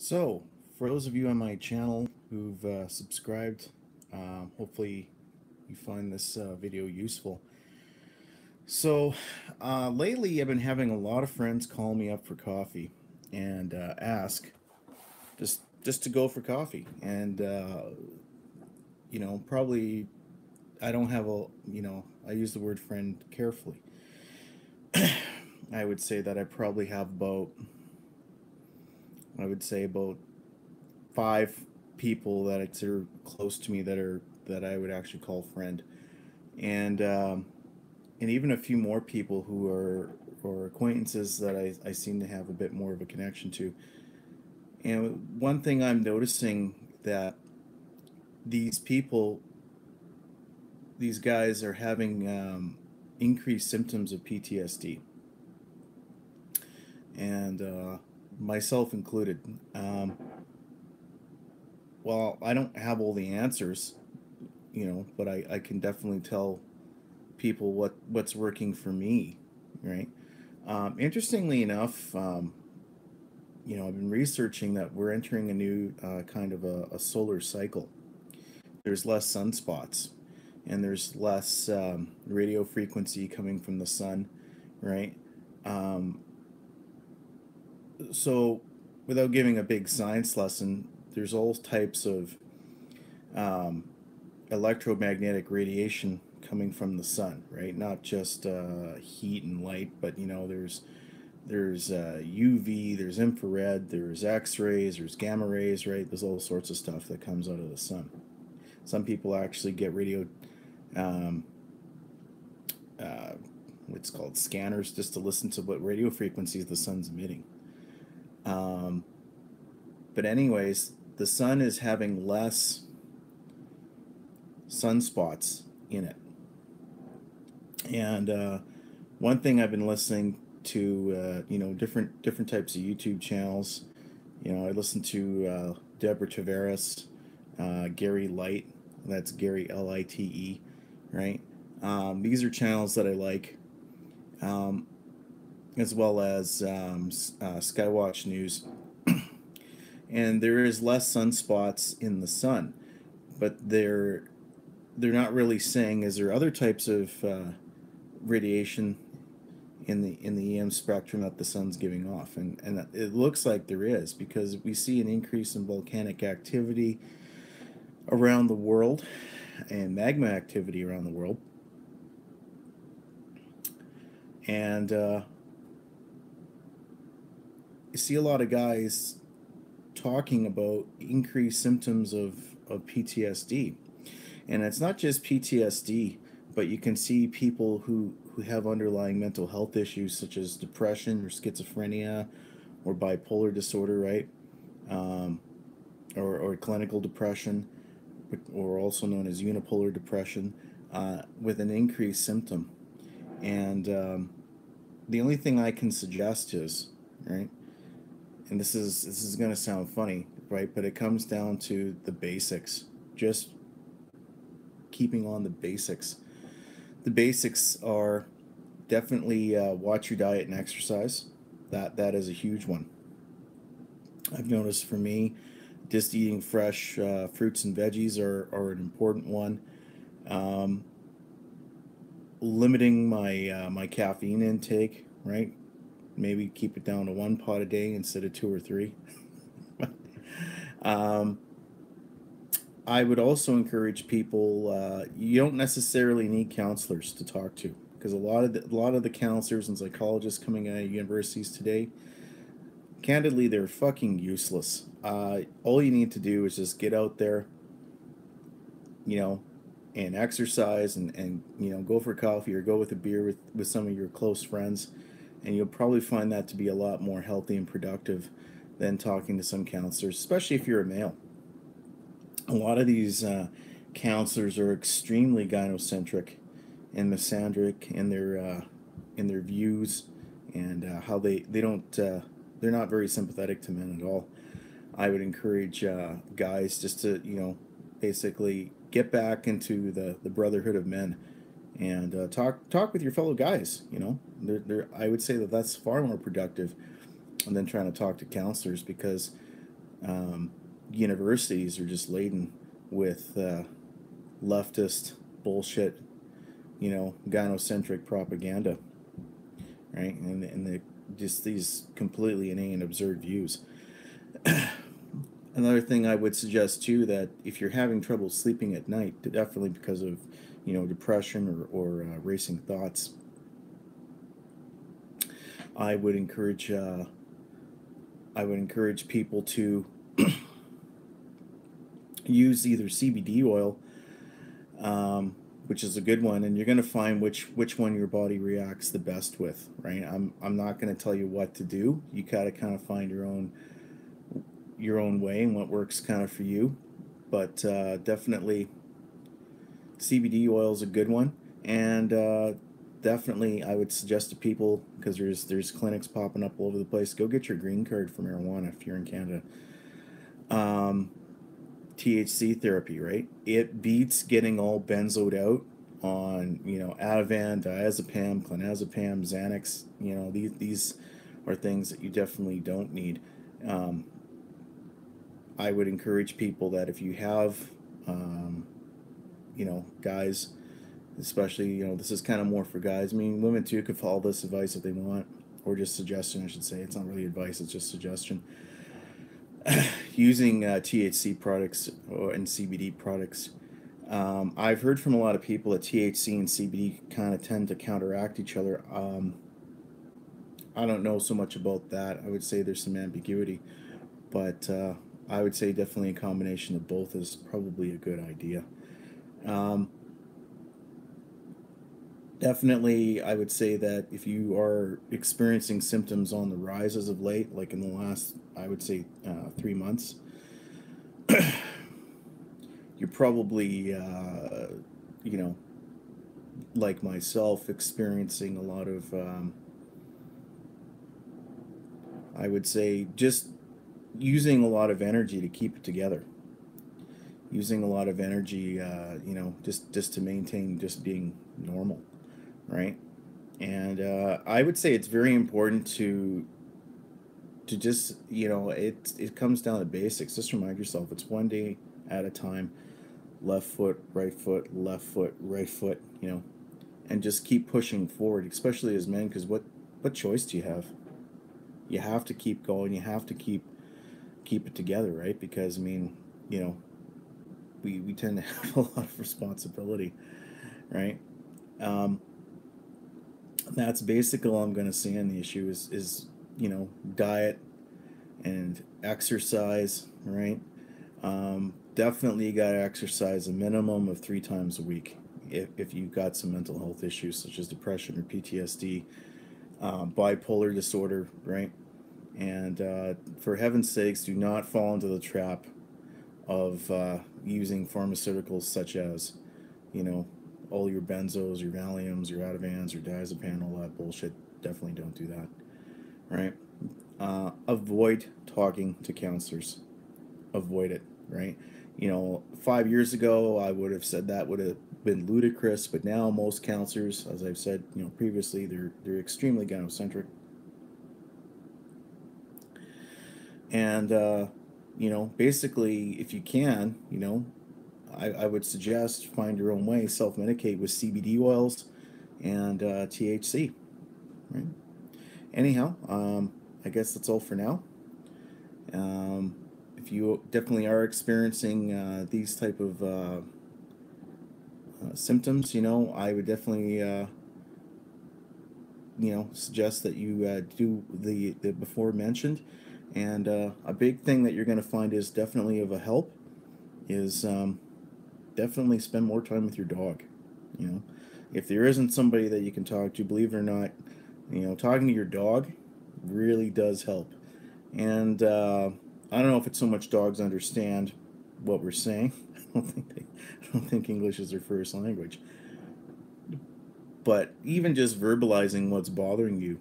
So, for those of you on my channel who've subscribed, hopefully you find this video useful. So, lately I've been having a lot of friends call me up for coffee and ask just to go for coffee. And probably I don't have I use the word friend carefully. I would say that I probably have about 5 people that I consider close to me that I would actually call friend, and and even a few more people who are or acquaintances that I seem to have a bit more of a connection to. And one thing I'm noticing that these people, these guys are having increased symptoms of PTSD, and myself included. Well, I don't have all the answers, but I can definitely tell people what's working for me, right? Interestingly enough, I've been researching that we're entering a new kind of a solar cycle. There's less sunspots, and there's less radio frequency coming from the sun, right? Um, so, without giving a big science lesson, there's all types of um, electromagnetic radiation coming from the sun, right? Not just heat and light, but there's UV, there's infrared, there's X-rays, there's gamma rays, right? There's all sorts of stuff that comes out of the sun. Some people actually get um, uh, what's called scanners just to listen to what radio frequencies the sun's emitting. Um, but anyways, the sun is having less sunspots in it. And one thing I've been listening to, different types of YouTube channels. I listen to Deborah Tavares, Gary Light. That's Gary Lite, right? These are channels that I like, um, as well as Skywatch News. And there is less sunspots in the sun, but they're not really saying is there other types of radiation in the EM spectrum that the sun's giving off, and it looks like there is, because we see an increase in volcanic activity around the world and magma activity around the world, and you see a lot of guys talking about increased symptoms of PTSD. And it's not just PTSD, but you can see people who have underlying mental health issues such as depression or schizophrenia or bipolar disorder, right? Um, or clinical depression, or also known as unipolar depression, with an increased symptom. And the only thing I can suggest is, right, and this is going to sound funny, right, but it comes down to the basics. Just keeping on the basics. The basics are definitely watch your diet and exercise. That is a huge one. I've noticed for me, just eating fresh fruits and veggies are an important one. Um, Limiting my caffeine intake, right? Maybe keep it down to 1 pot a day instead of 2 or 3. um, I would also encourage people. You don't necessarily need counselors to talk to, because a lot of the counselors and psychologists coming out of universities today, candidly, they're fucking useless. All you need to do is just get out there, you know, and exercise, and go for coffee or go with a beer with some of your close friends, and you'll probably find that to be a lot more healthy and productive than talking to some counselors, especially if you're a male. A lot of these counselors are extremely gynocentric and misandric in their views, and how they don't they're not very sympathetic to men at all. I would encourage guys just to basically get back into the brotherhood of men, and talk with your fellow guys. I would say that that's far more productive than trying to talk to counselors, because Um, Universities are just laden with leftist bullshit, gynocentric propaganda, right? And just these completely inane, absurd views. Another thing I would suggest too, that if you're having trouble sleeping at night, definitely because of depression or racing thoughts, I would encourage people to use either CBD oil, which is a good one, and you're going to find which one your body reacts the best with, right? I'm not going to tell you what to do. You gotta kind of find your own way and what works kind of for you. But definitely CBD oil is a good one, and definitely I would suggest to people, because there's clinics popping up all over the place, go get your green card for marijuana if you're in Canada. Um, THC therapy, right? It beats getting all benzoed out on Ativan, diazepam, clonazepam, Xanax. These are things that you definitely don't need. Um, I would encourage people that if you have, guys, especially, this is kind of more for guys. I mean, women too could follow this advice if they want, or just suggestion, I should say. It's not really advice, it's just suggestion. Using THC products and CBD products. I've heard from a lot of people that THC and CBD kind of tend to counteract each other. I don't know so much about that. I would say there's some ambiguity, but I would say definitely a combination of both is probably a good idea. Um, Definitely, I would say that if you are experiencing symptoms on the rise as of late, like in the last, I would say, 3 months, you're probably, you know, like myself, experiencing a lot of, I would say, just using a lot of energy to keep it together. Using a lot of energy, just to maintain just being normal, right? And I would say it's very important to just it comes down to basics. Just remind yourself it's one day at a time. Left foot, right foot, left foot, right foot. And just keep pushing forward, especially as men, because what choice do you have? You have to keep going. You have to keep it together, right? Because I mean, you know, we tend to have a lot of responsibility, right? Um, that's basically all I'm going to say on the issue is diet and exercise, right? Definitely you got to exercise a minimum of 3 times a week if you've got some mental health issues such as depression or PTSD, bipolar disorder, right? And for heaven's sakes, do not fall into the trap of using pharmaceuticals such as, you know, all your benzos, your Valiums, your Ativans, your diazepam, all that bullshit. Definitely don't do that, right? Avoid talking to counselors. Avoid it, right? 5 years ago, I would have said that would have been ludicrous, but now most counselors, as I've said, previously, they're extremely gynocentric, and basically, if you can, I would suggest find your own way, self-medicate with CBD oils and THC, right? Anyhow, I guess that's all for now. Um, if you definitely are experiencing these type of symptoms, I would definitely suggest that you do the before mentioned. And a big thing that you're going to find is definitely of a help is definitely spend more time with your dog. You know, if there isn't somebody that you can talk to, believe it or not, talking to your dog really does help. And I don't know if it's so much dogs understand what we're saying. I don't think English is their first language. But even just verbalizing what's bothering you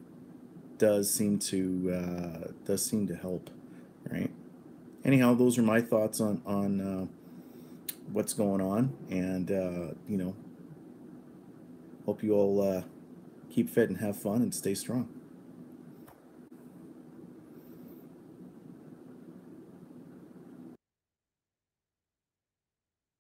does seem to help, right? Anyhow, those are my thoughts on what's going on, and hope you all keep fit and have fun and stay strong.